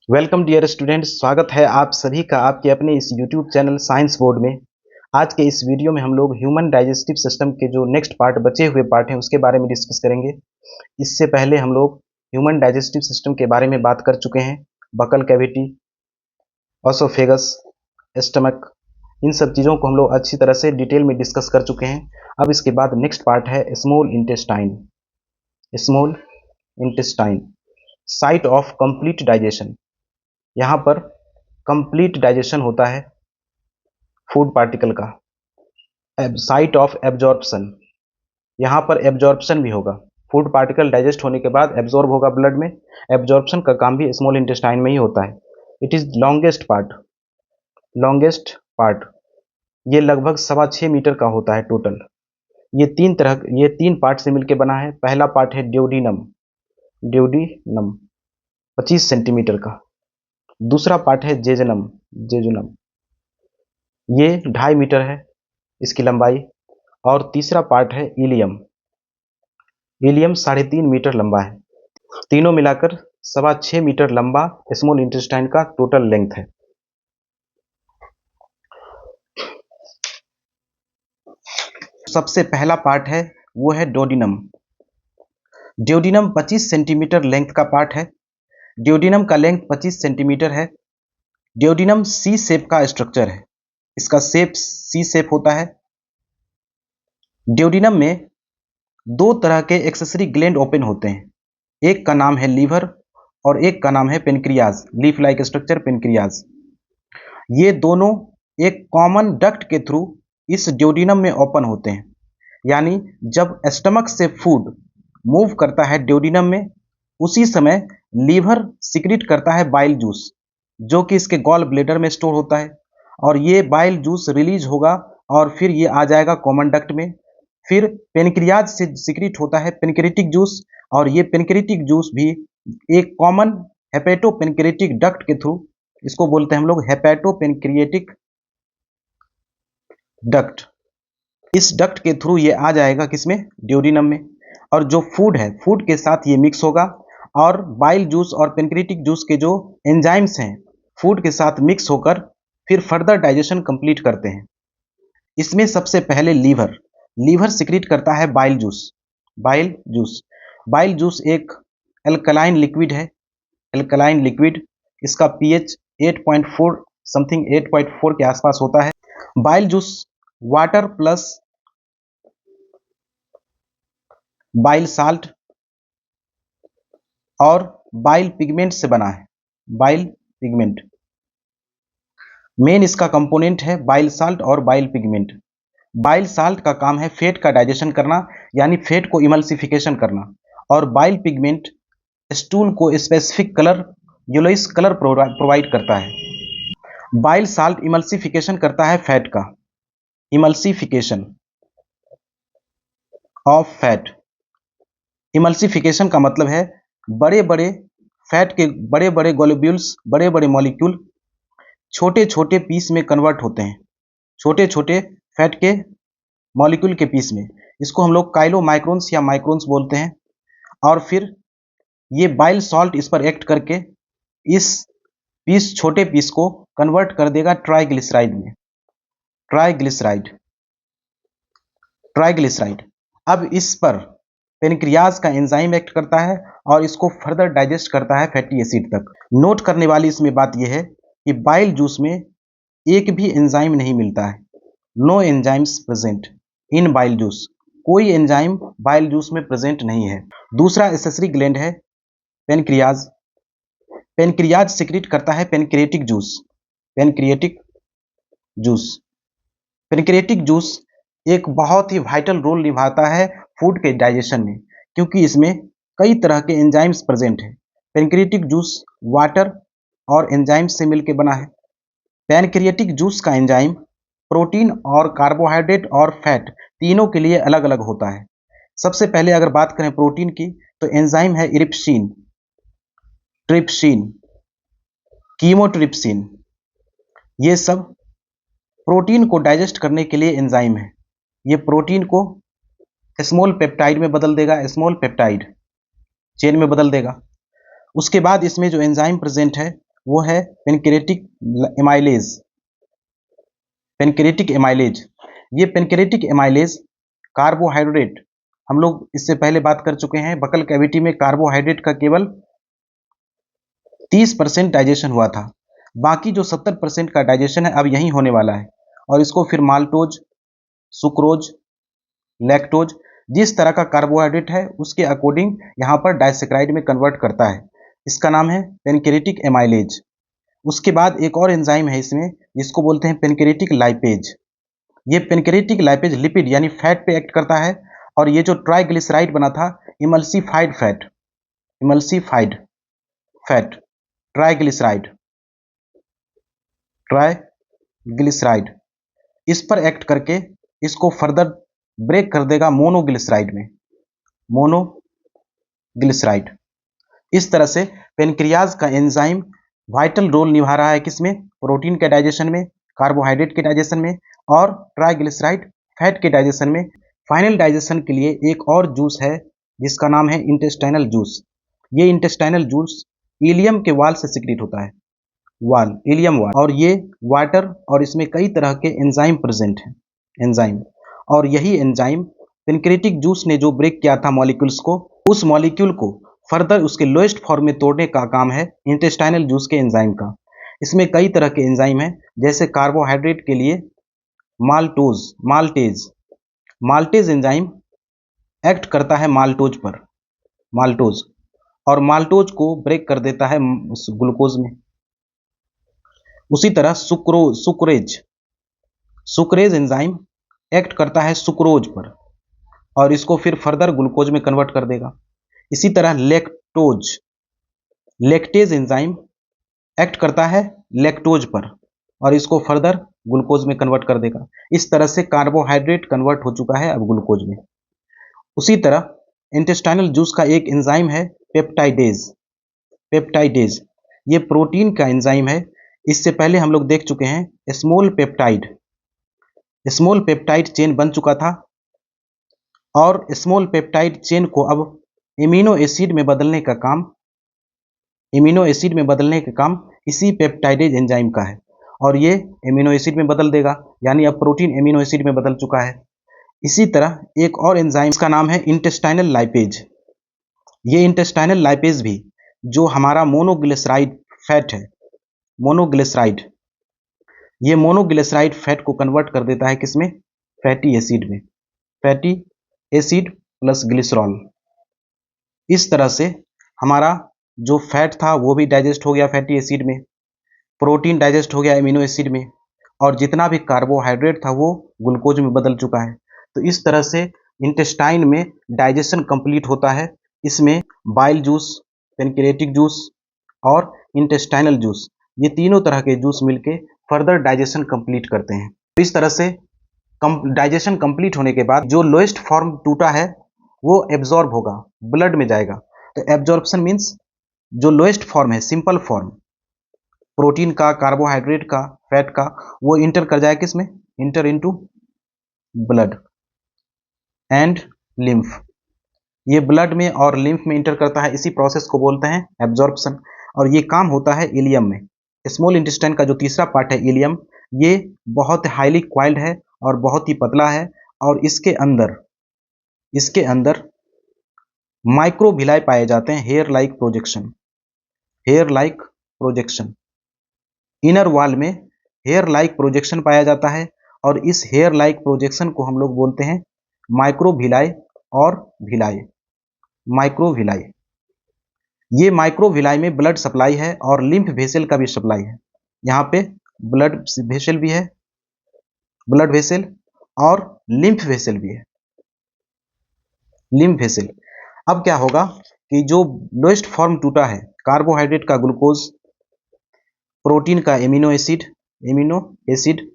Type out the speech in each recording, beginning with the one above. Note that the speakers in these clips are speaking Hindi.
वेलकम डियर स्टूडेंट, स्वागत है आप सभी का आपके अपने इस यूट्यूब चैनल साइंस बोर्ड में। आज के इस वीडियो में हम लोग ह्यूमन डाइजेस्टिव सिस्टम के जो नेक्स्ट पार्ट बचे हुए पार्ट हैं उसके बारे में डिस्कस करेंगे। इससे पहले हम लोग ह्यूमन डाइजेस्टिव सिस्टम के बारे में बात कर चुके हैं। बकल कैविटी, ऑसोफेगस, स्टमक, इन सब चीज़ों को हम लोग अच्छी तरह से डिटेल में डिस्कस कर चुके हैं। अब इसके बाद नेक्स्ट पार्ट है small intestine. Small intestine, site of complete digestion. यहाँ पर कंप्लीट डाइजेशन होता है फूड पार्टिकल का। साइट ऑफ एब्जॉर्प्शन, यहाँ पर एब्जॉर्प्शन भी होगा। फूड पार्टिकल डाइजेस्ट होने के बाद एब्जॉर्ब होगा ब्लड में। एब्जॉर्प्शन का काम भी स्मॉल इंटेस्टाइन में ही होता है। It is longest part. Longest part ये लगभग 6.25 मीटर का होता है टोटल। ये तीन पार्ट से मिलकर बना है। पहला पार्ट है ड्यूडीनम। ड्यूडीनम 25 सेंटीमीटर का। दूसरा पार्ट है जेजुनम। जेजुनम ये 2.5 मीटर है इसकी लंबाई। और तीसरा पार्ट है इलियम। इलियम 3.5 मीटर लंबा है। तीनों मिलाकर 6.25 मीटर लंबा स्मॉल इंटेस्टाइन का टोटल लेंथ है। सबसे पहला पार्ट है वो है डोडिनम। ड्यूडिनम 25 सेंटीमीटर लेंथ का पार्ट है। ड्यूडिनम का लेंथ 25 सेंटीमीटर है। ड्यूडिनम सी शेप का स्ट्रक्चर है। इसका शेप सी शेप होता है। ड्यूडिनम में दो तरह के एक्सेसरी ग्लैंड ओपन होते हैं। एक का नाम है लीवर और एक का नाम है pancreas. Leaf like structure pancreas. ये दोनों एक कॉमन डक्ट के थ्रू इस ड्यूडिनम में ओपन होते हैं। यानी जब स्टमक से फूड मूव करता है ड्यूडिनम में, उसी समय लीवर सिक्रीट करता है बाइल जूस, जो कि इसके गॉल ब्लेडर में स्टोर होता है। और ये बाइल जूस रिलीज होगा और फिर ये आ जाएगा कॉमन डक्ट में। फिर पेनक्रियाज से सिक्रीट होता है पेनक्रियाटिक जूस, और ये पेनक्रियाटिक जूस भी एक कॉमन हेपेटो पेनक्रियाटिक डक्ट के थ्रू, इसको बोलते हैं हम लोग हेपेटो पेनक्रियाटिक डक्ट, इस डक्ट के थ्रू ये आ जाएगा किसमें, ड्यूडिनम में। और जो फूड है, फूड के साथ ये मिक्स होगा और बाइल जूस और पेनक्रियाटिक जूस के जो एंजाइम्स हैं फूड के साथ मिक्स होकर फिर फर्दर डाइजेशन कंप्लीट करते हैं। इसमें सबसे पहले लीवर सिक्रीट करता है bile juice. Bile juice bile juice एक एल्कलाइन लिक्विड है। एल्कलाइन लिक्विड, इसका पीएच 8.4 समथिंग 8.4 के आसपास होता है। Bile juice water plus bile salt और बाइल पिगमेंट से बना है। बाइल पिगमेंट मेन इसका कंपोनेंट है, बाइल साल्ट और बाइल पिगमेंट। बाइल साल्ट का काम है फैट का डाइजेशन करना, यानी फैट को इमल्सिफिकेशन करना। और बाइल पिगमेंट स्टूल को specific colour, yellowish colour provide करता है। बाइल साल्ट इमल्सिफिकेशन करता है फैट का। Emulsification of fat. इमल्सिफिकेशन का मतलब है बड़े बड़े फैट के बड़े बड़े ग्लोब्यूल्स, बड़े बड़े मॉलिक्यूल छोटे छोटे पीस में कन्वर्ट होते हैं। छोटे छोटे फैट के मॉलिक्यूल के पीस में, इसको हम लोग काइलोमाइक्रोन्स या माइक्रोन्स बोलते हैं। और फिर ये बाइल सॉल्ट इस पर एक्ट करके इस छोटे पीस को कन्वर्ट कर देगा ट्राइग्लिसराइड में। ट्राइग्लिसराइड अब इस पर पेनक्रियाज का एंजाइम एक्ट करता है और इसको फर्दर डाइजेस्ट करता है फैटी एसिड तक। नोट करने वाली इसमें बात यह है कि बाइल जूस में एक भी एंजाइम नहीं मिलता है। No enzymes present in bile juice. कोई एंजाइम बाइल जूस में प्रेजेंट नहीं है। दूसरा एसेसरी ग्लैंड है पेनक्रियाज। पेनक्रियाज सिक्रीट करता है pancreatic juice. Pancreatic juice pancreatic juice एक बहुत ही वाइटल रोल निभाता है फूड के डाइजेशन में, क्योंकि इसमें कई तरह के एंजाइम्स प्रेजेंट हैं। पेनक्रियाटिक जूस वाटर और एंजाइम्स से मिलकर बना है। पेनक्रियाटिक जूस का एंजाइम प्रोटीन और कार्बोहाइड्रेट और फैट तीनों के लिए अलग अलग होता है। सबसे पहले अगर बात करें प्रोटीन की, तो एंजाइम है इरिप्सिन, ट्रिप्सिन, कीमोट्रिप्सिन। ये सब प्रोटीन को डाइजेस्ट करने के लिए एंजाइम है। ये प्रोटीन को स्मॉल पेप्टाइड में बदल देगा, स्मॉल पेप्टाइड चेन में बदल देगा। उसके बाद इसमें जो एंजाइम प्रेजेंट है वो है पेनक्रिएटिक एमाइलेज। पेनक्रिएटिक एमाइलेज, ये पेनक्रिएटिक एमाइलेज कार्बोहाइड्रेट, हम लोग इससे पहले बात कर चुके हैं, बकल कैविटी में कार्बोहाइड्रेट का केवल 30% डाइजेशन हुआ था, बाकी जो 70% का डाइजेशन है अब यहीं होने वाला है, और इसको फिर माल्टोज, सुक्रोज, लैक्टोज, जिस तरह का कार्बोहाइड्रेट है उसके अकॉर्डिंग यहाँ पर डाइसैकराइड में कन्वर्ट करता है। इसका नाम है पेनक्रिएटिक एमाइलेज। उसके बाद एक और एंजाइम है इसमें जिसको बोलते हैं पेनक्रिएटिक लाइपेज। ये पेनक्रिएटिक लाइपेज लिपिड यानी फैट पे एक्ट करता है, और ये जो ट्राइग्लिसराइड बना था, emulsified fat, emulsified fat, triglyceride, triglyceride, इस पर एक्ट करके इसको फर्दर ब्रेक कर देगा मोनोग्लिसराइड में, मोनोग्लिसराइड। इस तरह से पेनक्रियाज का एंजाइम वाइटल रोल निभा रहा है किसमें, प्रोटीन के डाइजेशन में, कार्बोहाइड्रेट के डाइजेशन में, और ट्राइग्लिसराइड फैट के डाइजेशन में। फाइनल डाइजेशन के लिए एक और जूस है जिसका नाम है इंटेस्टाइनल जूस। ये इंटेस्टाइनल जूस इलियम के वाल से सिक्रीट होता है, वाल, इलियम वाल, और ये वाटर, और इसमें कई तरह के एंजाइम प्रेजेंट हैं, एंजाइम। और यही एंजाइम पेनक्रिएटिक जूस ने जो ब्रेक किया था मॉलिक्यूल्स को, उस मॉलिक्यूल को फर्दर उसके लोएस्ट फॉर्म में तोड़ने का काम है इंटेस्टाइनल जूस के एंजाइम का। इसमें कई तरह के एंजाइम हैं, जैसे कार्बोहाइड्रेट के लिए maltose, maltase, maltase enzyme act करता है माल्टोज पर, माल्टोज, और माल्टोज को ब्रेक कर देता है ग्लूकोज में। उसी तरह सुक्रेज, सुक्रेज एंजाइम एक्ट करता है सुक्रोज पर, और इसको फिर फर्दर ग्लूकोज में कन्वर्ट कर देगा। इसी तरह लैक्टोज, लैक्टेज एंजाइम एक्ट करता है लैक्टोज पर, और इसको फर्दर ग्लूकोज में कन्वर्ट कर देगा। इस तरह से कार्बोहाइड्रेट कन्वर्ट हो चुका है अब ग्लूकोज में। उसी तरह इंटेस्टाइनल जूस का एक एंजाइम है पेप्टाइडेज, पेप्टाइडेज, ये प्रोटीन का एंजाइम है। इससे पहले हम लोग देख चुके हैं small peptide, small peptide chain बन चुका था, और स्मॉल पेप्टाइड चेन को अब एमिनो एसिड में बदलने का काम, एमिनो एसिड में बदलने का काम इसी पेप्टाइडेज एंजाइम का है, और ये एमिनो एसिड में बदल देगा, यानी अब प्रोटीन एमिनो एसिड में बदल चुका है। इसी तरह एक और एंजाइम का नाम है इंटेस्टाइनल लाइपेज। ये इंटेस्टाइनल लाइपेज भी जो हमारा मोनोग्लिसराइड फैट है, मोनोग्लिसराइड, ये मोनोग्लिसराइड फैट को कन्वर्ट कर देता है किसमें, फैटी एसिड में, फैटी एसिड प्लस ग्लिसरॉल। इस तरह से हमारा जो फैट था वो भी डाइजेस्ट हो गया फैटी एसिड में, प्रोटीन डाइजेस्ट हो गया एमिनो एसिड में, और जितना भी कार्बोहाइड्रेट था वो ग्लूकोज में बदल चुका है। तो इस तरह से इंटेस्टाइन में डाइजेशन कंप्लीट होता है। इसमें बाइल जूस, पेनक्रिएटिक जूस और इंटेस्टाइनल जूस, ये तीनों तरह के जूस मिलके फर्दर डाइजेशन कंप्लीट करते हैं। तो इस तरह से डाइजेशन कंप्लीट होने के बाद जो लोएस्ट फॉर्म टूटा है वो एब्जॉर्ब होगा, ब्लड में जाएगा। तो एब्जॉर्प्शन मीन्स जो लोएस्ट फॉर्म है, सिंपल फॉर्म, प्रोटीन का, कार्बोहाइड्रेट का, फैट का, वो इंटर कर जाए किसमें, inter into blood and lymph. ये ब्लड में और लिम्फ में इंटर करता है, इसी प्रोसेस को बोलते हैं एब्जॉर्प्शन, और ये काम होता है इलियम में। स्मॉल इंटेस्टाइन का जो तीसरा पार्ट है इलियम, ये बहुत हाईली क्वाइल्ड है और बहुत ही पतला है, और इसके अंदर माइक्रोविलाई पाए जाते हैं, hair like projection, hair like projection, inner wall में हेयर लाइक प्रोजेक्शन पाया जाता है, और इस हेयर लाइक प्रोजेक्शन को हम लोग बोलते हैं माइक्रोविलाई और विलाई, माइक्रोविलाई। ये माइक्रोविलाई में ब्लड सप्लाई है और लिम्फ वेसल का भी सप्लाई है। यहाँ पे ब्लड वेसल भी है, ब्लड वेसल, और लिम्फ वेसल भी है, लिम्फ वेसल। अब क्या होगा कि जो लोएस्ट फॉर्म टूटा है, कार्बोहाइड्रेट का ग्लूकोज, प्रोटीन का एमिनो एसिड, एमिनो एसिड,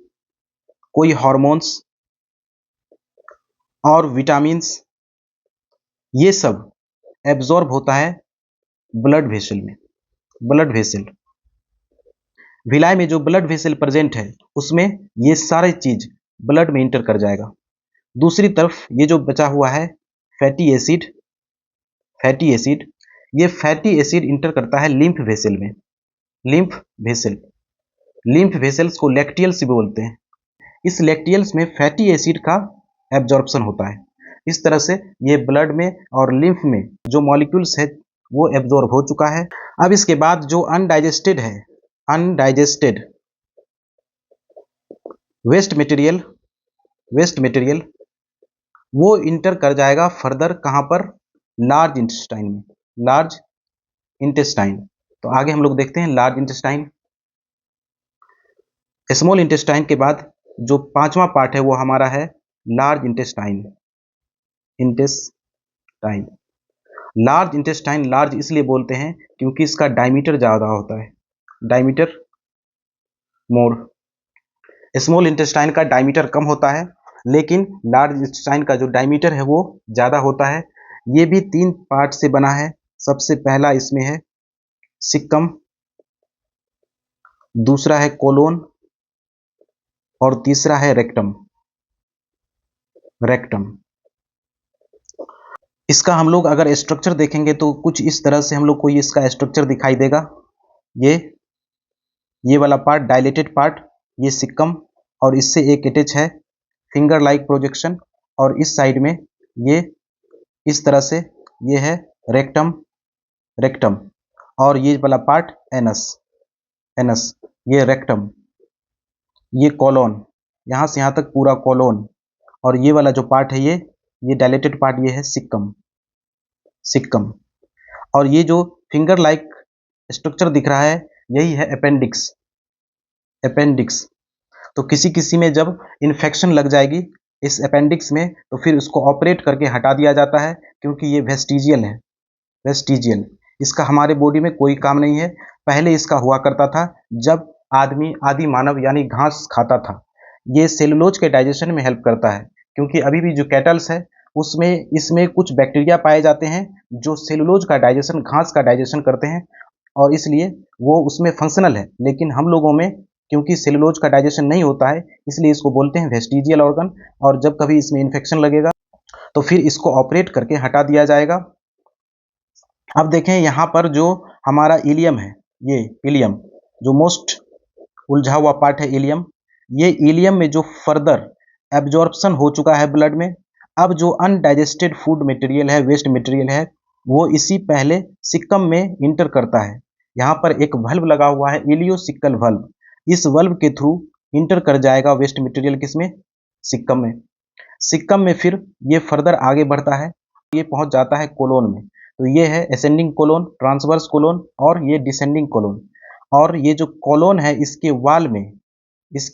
कोई हार्मोन्स और विटामिन्स, ये सब एब्जॉर्ब होता है ब्लड वेसल में, ब्लड वेसल। विलाई में जो ब्लड वेसल प्रेजेंट है उसमें ये सारी चीज ब्लड में इंटर कर जाएगा। दूसरी तरफ ये जो बचा हुआ है फैटी एसिड, फैटी एसिड, ये फैटी एसिड इंटर करता है लिम्फ वेसल में, लिम्फ वेसल। लिम्फ वेसल्स को लैक्टियल्स भी बोलते हैं। इस लैक्टियल्स में फैटी एसिड का एब्जॉर्प्शन होता है। इस तरह से ये ब्लड में और लिम्फ में जो मॉलिक्यूल्स है वो एब्जॉर्ब हो चुका है। अब इसके बाद जो अनडाइजेस्टेड है, अनडाइजेस्टेड वेस्ट मटेरियल वो इंटर कर जाएगा फर्दर कहाँ पर, लार्ज इंटेस्टाइन में, लार्ज इंटेस्टाइन। तो आगे हम लोग देखते हैं लार्ज इंटेस्टाइन। स्मॉल इंटेस्टाइन के बाद जो पांचवा पार्ट है वो हमारा है large intestine. Intestine, large intestine large इसलिए बोलते हैं क्योंकि इसका डायमीटर ज़्यादा होता है, डायमीटर मोर। स्मॉल इंटेस्टाइन का डायमीटर कम होता है, लेकिन लार्ज इंटेस्टाइन का जो डायमीटर है वो ज़्यादा होता है। ये भी 3 पार्ट से बना है। सबसे पहला इसमें है सिक्कम, दूसरा है कोलोन और तीसरा है रेक्टम। इसका हम लोग अगर स्ट्रक्चर देखेंगे तो कुछ इस तरह से हम लोग को इसका स्ट्रक्चर दिखाई देगा। ये वाला पार्ट डायलेटेड पार्ट, ये सिक्कम, और इससे एक अटैच है फिंगर लाइक प्रोजेक्शन, और इस साइड में ये इस तरह से ये है रेक्टम, और ये वाला पार्ट एनस, ये रेक्टम, ये कॉलोन, यहाँ से यहाँ तक पूरा कॉलोन, और ये वाला जो पार्ट है ये डायलेटेड पार्ट ये है सिक्कम, और ये जो फिंगर लाइक स्ट्रक्चर दिख रहा है यही है अपेंडिक्स। तो किसी में जब इन्फेक्शन लग जाएगी इस अपेंडिक्स में तो फिर उसको ऑपरेट करके हटा दिया जाता है, क्योंकि ये वेस्टिजियल है, वेस्टिजियल। इसका हमारे बॉडी में कोई काम नहीं है। पहले इसका हुआ करता था जब आदि मानव यानी घास खाता था। ये सेलुलोज के डाइजेशन में हेल्प करता है, क्योंकि अभी भी जो कैटल्स है उसमें इसमें कुछ बैक्टीरिया पाए जाते हैं जो सेलुलोज का डाइजेशन, घास का डाइजेशन करते हैं, और इसलिए वो उसमें फंक्शनल है। लेकिन हम लोगों में क्योंकि सेलुलोज का डाइजेशन नहीं होता है, इसलिए इसको बोलते हैं वेस्टिजियल ऑर्गन, और जब कभी इसमें इन्फेक्शन लगेगा तो फिर इसको ऑपरेट करके हटा दिया जाएगा। अब देखें यहाँ पर जो हमारा इलियम है, ये इलियम जो मोस्ट उलझा हुआ पार्ट है इलियम, ये इलियम में जो फर्दर एब्जॉर्प्शन हो चुका है ब्लड में, अब जो अनडाइजेस्टेड फूड मटेरियल है, वेस्ट मटेरियल है, वो इसी पहले सिक्कम में इंटर करता है। यहाँ पर एक वल्व लगा हुआ है, इलियोसिकल वल्व। इस वल्व के थ्रू इंटर कर जाएगा वेस्ट मटेरियल किसमें, सिक्कम में फिर ये फर्दर आगे बढ़ता है, ये पहुंच जाता है कोलोन में। तो ये है असेंडिंग कोलोन, ट्रांसवर्स कोलोन, और ये डिसेंडिंग कोलोन। और ये जो कोलोन है इसके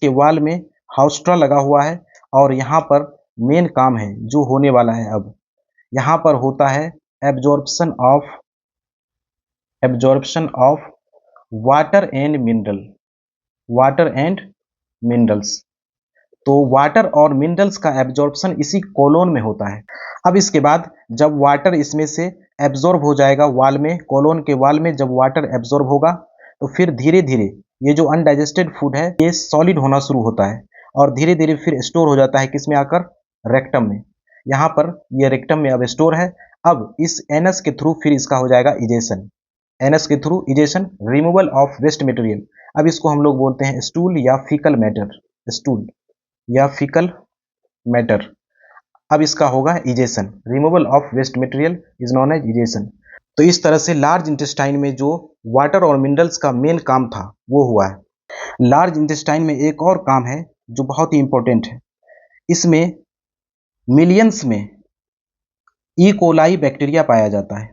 वाल में हाउस्ट्रा लगा हुआ है, और यहाँ पर मेन काम है जो होने वाला है। अब यहाँ पर होता है absorption of water and minerals. तो वाटर और मिनरल्स का एब्जॉर्प्शन इसी कोलोन में होता है। अब इसके बाद जब वाटर इसमें से एब्जॉर्ब हो जाएगा वाल में, कोलोन के वाल में जब वाटर एब्जॉर्ब होगा तो फिर धीरे धीरे ये जो अनडाइजेस्टेड फूड है ये सॉलिड होना शुरू होता है, और धीरे धीरे फिर स्टोर हो जाता है किसमें आकर, रेक्टम में। यहाँ पर ये रेक्टम में अब स्टोर है। अब इस एनस के थ्रू फिर इसका हो जाएगा इजेशन, एनस के through egestion, removal of waste material. अब इसको हम लोग बोलते हैं स्टूल या फीकल मैटर। अब इसका होगा egestion, removal of waste material is known as egestion. तो इस तरह से लार्ज इंटेस्टाइन में जो वाटर और मिनरल्स का मेन काम था वो हुआ है। लार्ज इंटेस्टाइन में एक और काम है जो बहुत ही इंपॉर्टेंट है। इसमें मिलियंस में ई कोलाई बैक्टीरिया पाया जाता है।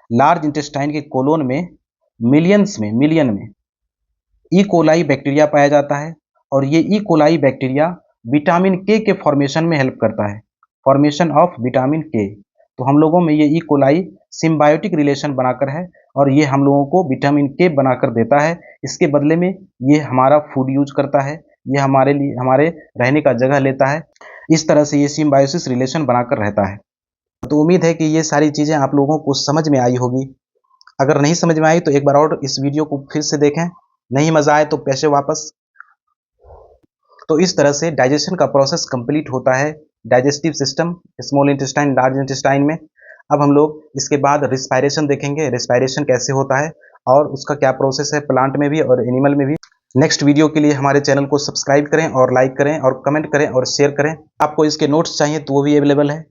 लार्ज इंटेस्टाइन के कोलोन में मिलियन में ई कोलाई बैक्टीरिया पाया जाता है, और ये ई कोलाई बैक्टीरिया विटामिन के फॉर्मेशन में हेल्प करता है, फॉर्मेशन ऑफ विटामिन के। तो हम लोगों में ये ई कोलाई सिम्बायोटिक रिलेशन बनाकर है, और ये हम लोगों को विटामिन के बनाकर देता है। इसके बदले में ये हमारा फूड यूज करता है, ये हमारे रहने का जगह लेता है। इस तरह से ये सिम्बायोसिस रिलेशन बनाकर रहता है। तो उम्मीद है कि ये सारी चीज़ें आप लोगों को समझ में आई होगी। अगर नहीं समझ में आई तो एक बार और इस वीडियो को फिर से देखें, नहीं मज़ा आए तो पैसे वापस। तो इस तरह से डाइजेशन का प्रोसेस कंप्लीट होता है digestive system, small intestine, large intestine में। अब हम लोग इसके बाद रिस्पायरेशन देखेंगे, रिस्पायरेशन कैसे होता है, और उसका क्या प्रोसेस है प्लांट में भी और एनिमल में भी। नेक्स्ट वीडियो के लिए हमारे चैनल को सब्सक्राइब करें और लाइक करें और कमेंट करें और शेयर करें। आपको इसके नोट्स चाहिए तो वो भी अवेलेबल है।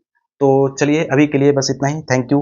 तो चलिए अभी के लिए बस इतना ही। Thank you.